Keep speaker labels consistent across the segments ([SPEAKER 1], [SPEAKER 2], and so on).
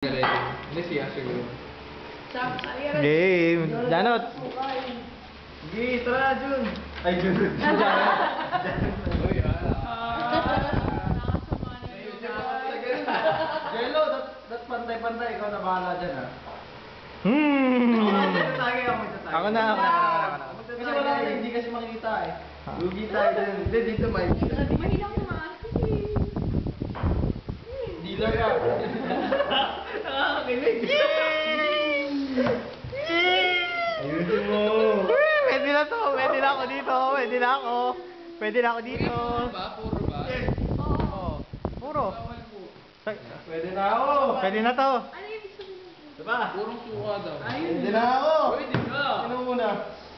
[SPEAKER 1] Hindi siya siguro.
[SPEAKER 2] Game! Janot!
[SPEAKER 1] Sige, tara, Jun! Ay, Jun! Uy, Jello, dat pantay-pantay. Ikaw na bahala dyan, ha? Magtatagay ako, magtatagay.
[SPEAKER 2] Ako na.
[SPEAKER 1] Kasi wala na, hindi kasi makikita eh. Lugi tayo dyan. Hindi, dito may.
[SPEAKER 3] Mahilang naman.
[SPEAKER 1] Dealer ka. Nakakakilig. Ayusin mo.
[SPEAKER 2] Pwede na to. Pwede na ako dito. Pwede na ako. Pwede na ako dito.
[SPEAKER 1] Puro ba?
[SPEAKER 2] Oo. Puro.
[SPEAKER 1] Pwede na ako.
[SPEAKER 2] Pwede na to.
[SPEAKER 3] Ano ibig sabihin ng
[SPEAKER 1] Diba?
[SPEAKER 4] Purong suka daw.
[SPEAKER 1] Pwede na ako.
[SPEAKER 4] Pwede ka.
[SPEAKER 1] Sino muna?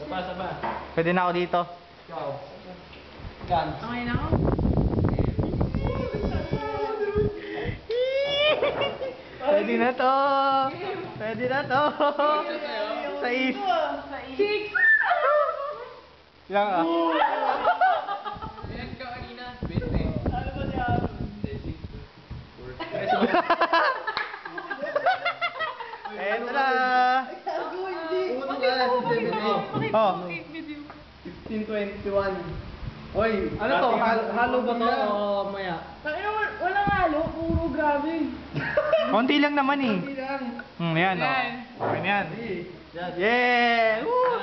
[SPEAKER 1] Saba.
[SPEAKER 2] Pwede na ako dito.
[SPEAKER 1] Ikaw. Gan.
[SPEAKER 3] Okay na ako?
[SPEAKER 2] Pwede na to. Pwede na to. Sais.
[SPEAKER 3] Six!
[SPEAKER 2] Ilang ah?
[SPEAKER 4] Ayan ka kanina. 20.
[SPEAKER 1] Ano ba niya?
[SPEAKER 2] Eto na.
[SPEAKER 1] Puno ka.
[SPEAKER 2] Oh.
[SPEAKER 1] 1521. Oy,
[SPEAKER 4] Ano to? Halo ba to o maya?
[SPEAKER 3] Walang halo, puro grabe.
[SPEAKER 2] Konti lang naman eh. Yan oh.
[SPEAKER 3] Yan.
[SPEAKER 2] Okay na yan. Yeah! Woo!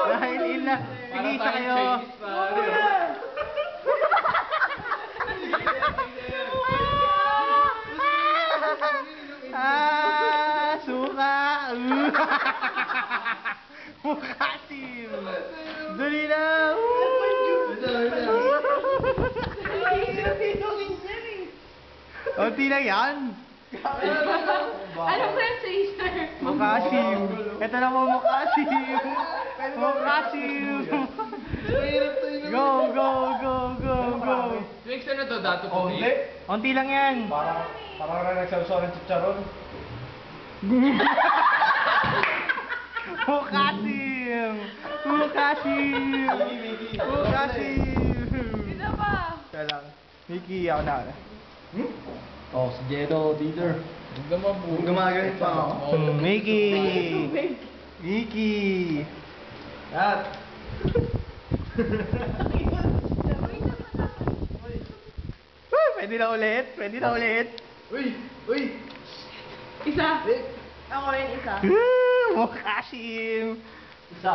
[SPEAKER 2] Dahil ila. Sige, isa kayo. Suka! Mukasim! Dali na! Konti lang yan.
[SPEAKER 3] Anong Francesor?
[SPEAKER 2] Mukasim! Ito na mo, Mukasim! Mukasim! Go, go, go, go, go!
[SPEAKER 4] Mix ano to? Dato
[SPEAKER 1] Oh,
[SPEAKER 4] puti?
[SPEAKER 1] hindi.
[SPEAKER 2] Konti lang yan.
[SPEAKER 1] Parang na nagsasaw ng chicharon.
[SPEAKER 2] Mukasim! Mukasim! Mukasim!
[SPEAKER 3] Sino pa?
[SPEAKER 2] Siya lang. Mickey, ako na.
[SPEAKER 1] Oh, si Jedo, leader.
[SPEAKER 4] Huwag ka mabuo.
[SPEAKER 1] Gumagalit pa ako.
[SPEAKER 2] Mickey! Mickey!
[SPEAKER 1] At.
[SPEAKER 2] Pwede na ulit? Pwede na ulit?
[SPEAKER 1] Uy!
[SPEAKER 3] Isa.
[SPEAKER 1] Eh,
[SPEAKER 3] Ako rin isa.
[SPEAKER 2] Mukasim!
[SPEAKER 1] Isa.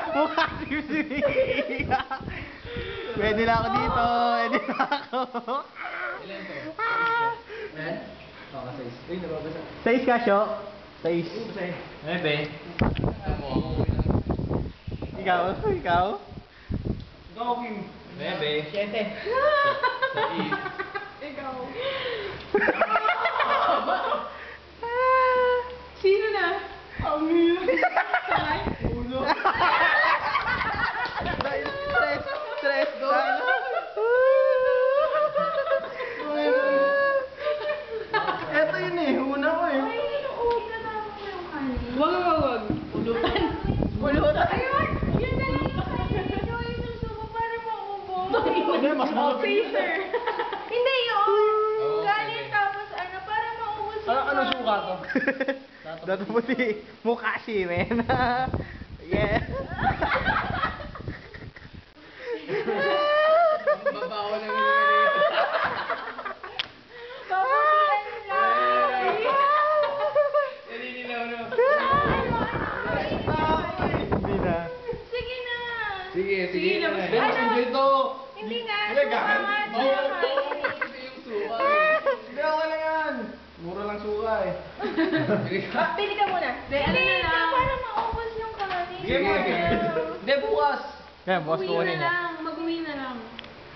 [SPEAKER 2] Mukasim si Mickey! Pwede na ako dito! Pwede na ako!
[SPEAKER 4] Ilan to?
[SPEAKER 1] Eh? Baka sais. Uy, nababasa.
[SPEAKER 2] Sais ka, Syo? Sais.
[SPEAKER 4] Ebe. Mo.
[SPEAKER 2] Ikaw? Ikaw?
[SPEAKER 1] Ikaw, Kim.
[SPEAKER 4] Bebe.
[SPEAKER 1] 7.
[SPEAKER 4] Sa is.
[SPEAKER 3] Ikaw. Sino na?
[SPEAKER 1] Amir.
[SPEAKER 3] Sakay?
[SPEAKER 1] Ulo.
[SPEAKER 2] Stress! Stress!
[SPEAKER 1] Eto yun eh, una ko eh.
[SPEAKER 3] Ay, tinatapos mo yung kanin. Wag. Pulutan. Ayun! Yun na lang yung kanin. Ikaw yung susuko para maubos.
[SPEAKER 1] Hindi, mas malapit.
[SPEAKER 3] Freezer. Hindi yun.
[SPEAKER 4] Oo,
[SPEAKER 3] Kanin
[SPEAKER 4] sige.
[SPEAKER 3] tapos ano, para maubos yung
[SPEAKER 1] Ano
[SPEAKER 3] kanin.
[SPEAKER 1] suka to?
[SPEAKER 2] Dato puti. Mukasim, man. Yeah.
[SPEAKER 4] Babawa ng mga dito.
[SPEAKER 3] Papakilan lang.
[SPEAKER 4] Naninilaw na.
[SPEAKER 2] Hindi na.
[SPEAKER 3] Sige na.
[SPEAKER 4] Sige.
[SPEAKER 3] labas.
[SPEAKER 1] Hindi, mas enjoy to.
[SPEAKER 3] Hindi nga.
[SPEAKER 1] Hindi,
[SPEAKER 3] Suka
[SPEAKER 1] gahan.
[SPEAKER 3] nga.
[SPEAKER 4] Oo,
[SPEAKER 3] Suka.
[SPEAKER 4] kasi yung suka eh.
[SPEAKER 1] Hindi, okay lang yan. Mura lang suka eh.
[SPEAKER 3] Pili ka muna. Hindi, para maubos yung kanin.
[SPEAKER 1] Sige, sige. Hindi, bukas.
[SPEAKER 2] Kaya, boss ko
[SPEAKER 3] Uwi na
[SPEAKER 2] niya.
[SPEAKER 3] lang. Mag-uwi na lang.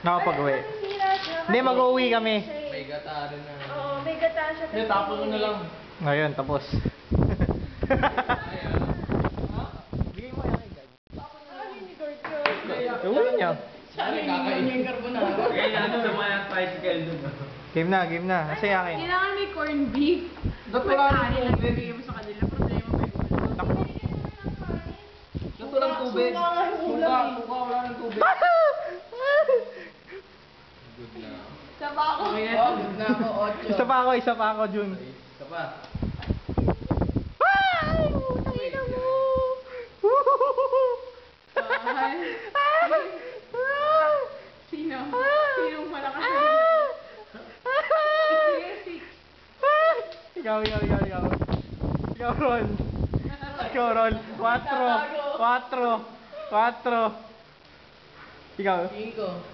[SPEAKER 2] Nakapag-uwi.
[SPEAKER 3] Nasira siya.
[SPEAKER 2] Hindi, mag-uwi kami.
[SPEAKER 4] May gata rin na.
[SPEAKER 3] Oo, may gata siya.
[SPEAKER 1] Hindi, tapos mo na lang.
[SPEAKER 2] Ngayon, tapos.
[SPEAKER 4] Ayan.
[SPEAKER 2] Bigay mo yan kay Gag.
[SPEAKER 3] Ay, ni Gord.
[SPEAKER 2] Uwi niya.
[SPEAKER 4] Saan kakain yung carbonara? Kaya ano naman ang tricycle dun.
[SPEAKER 2] Game na. Nasa yung akin.
[SPEAKER 3] Kailangan may corned beef.
[SPEAKER 1] Dato
[SPEAKER 3] May
[SPEAKER 1] lang
[SPEAKER 3] kanin lang
[SPEAKER 1] tubig.
[SPEAKER 3] bibigay mo sa kanila. Problema mo yung ulo.
[SPEAKER 2] Takbo.
[SPEAKER 1] Dato lang tubig. Suka, wala ng tubig.
[SPEAKER 4] Good na.
[SPEAKER 3] Isa pa ako.
[SPEAKER 4] Okay na. Good na ako, 8.
[SPEAKER 2] Isa pa ako, Jun.
[SPEAKER 1] Isa pa.
[SPEAKER 2] Ay! Tangina mo!
[SPEAKER 3] Sino? Sinong malakas? Sige, 6.
[SPEAKER 2] Ikaw. Ikaw, Ron. Ikaw, Ron. 4. Ikaw.
[SPEAKER 4] 5.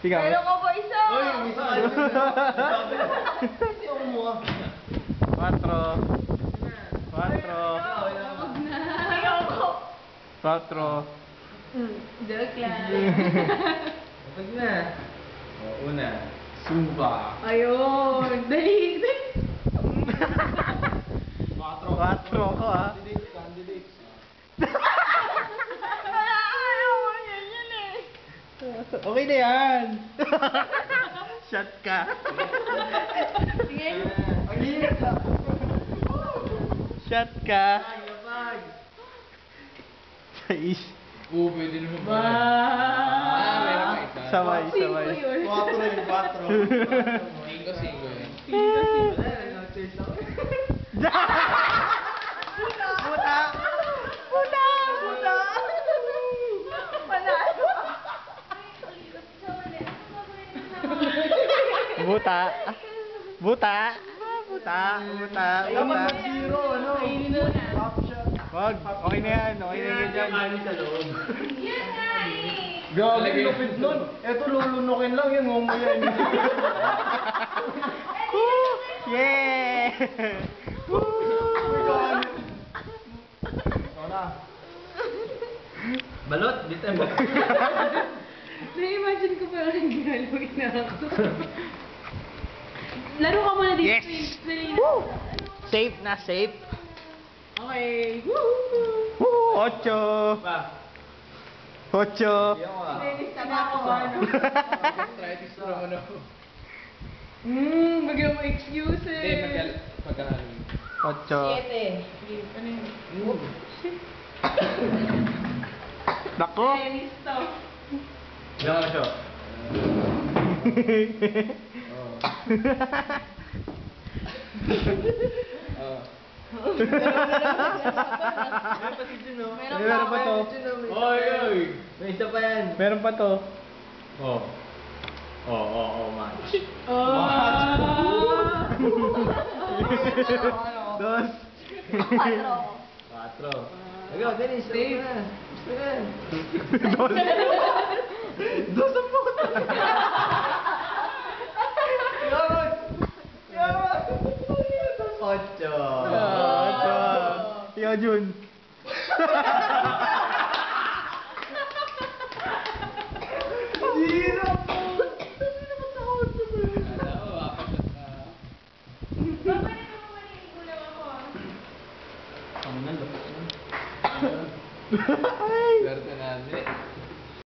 [SPEAKER 2] Ikaw.
[SPEAKER 3] Meron ka pa isa.
[SPEAKER 1] Uy, isa ka yun. Hindi ako kumuha.
[SPEAKER 2] 4.
[SPEAKER 3] Huwag na. Ayaw ko.
[SPEAKER 2] 4.
[SPEAKER 3] Joke lang.
[SPEAKER 1] Kapag na. O, una. Sumba.
[SPEAKER 3] Ayun. Dali.
[SPEAKER 1] 4
[SPEAKER 2] ko, ah.
[SPEAKER 1] Candidates.
[SPEAKER 3] Ayaw mo yan eh.
[SPEAKER 2] Okay na yan. Shot ka.
[SPEAKER 3] Sige.
[SPEAKER 1] Ang hirap na.
[SPEAKER 2] Shot ka.
[SPEAKER 1] Kapag.
[SPEAKER 2] 6.
[SPEAKER 4] Pwede naman ba? Meron pa isa.
[SPEAKER 2] Sabay.
[SPEAKER 3] 5 yun.
[SPEAKER 1] 4 yun, 4.
[SPEAKER 4] 5 yun.
[SPEAKER 1] Wala, nag-chase ako.
[SPEAKER 2] Puta.
[SPEAKER 3] Panalo.
[SPEAKER 2] Buta.
[SPEAKER 1] Dapat mag-zero, ano?
[SPEAKER 3] Kainin mo na.
[SPEAKER 1] Top shot.
[SPEAKER 2] Wag. Okay na yan. Okay na yan dyan.
[SPEAKER 1] sa loob.
[SPEAKER 3] Yan nga eh.
[SPEAKER 1] Grabe, lupit nun. Eto, lulunukin lang yun. Ngumuyan.
[SPEAKER 2] Yeah!
[SPEAKER 1] Ito na. Balot, bitin mo.
[SPEAKER 3] Na-imagine ko pa yung ginalawin na ako. Laro ka muna dito.
[SPEAKER 2] Yes!
[SPEAKER 3] Dali.
[SPEAKER 2] Safe na, safe.
[SPEAKER 3] Okay.
[SPEAKER 2] Woo! 8.
[SPEAKER 1] Pa.
[SPEAKER 2] 8.
[SPEAKER 1] Iyan ko ah.
[SPEAKER 3] Lista na ako.
[SPEAKER 4] Arthritis naman ako.
[SPEAKER 3] Bigyan mo excuses.
[SPEAKER 4] Hindi, magkahalo.
[SPEAKER 2] 8.
[SPEAKER 3] 7. Ano yun?
[SPEAKER 2] Nako.
[SPEAKER 3] Listo.
[SPEAKER 1] Iyan ko siya.
[SPEAKER 2] Meron pa to.
[SPEAKER 1] Oy, oy. May isa pa yan.
[SPEAKER 2] Meron pa to.
[SPEAKER 1] Match.
[SPEAKER 2] Dos.
[SPEAKER 1] 4. Ikaw, Dennis. Stay.
[SPEAKER 2] Dos. Dos ang puta.
[SPEAKER 1] Yaman! Yaman! 8.
[SPEAKER 2] Ikaw, Jun.
[SPEAKER 1] Zero!
[SPEAKER 4] Swerte natin.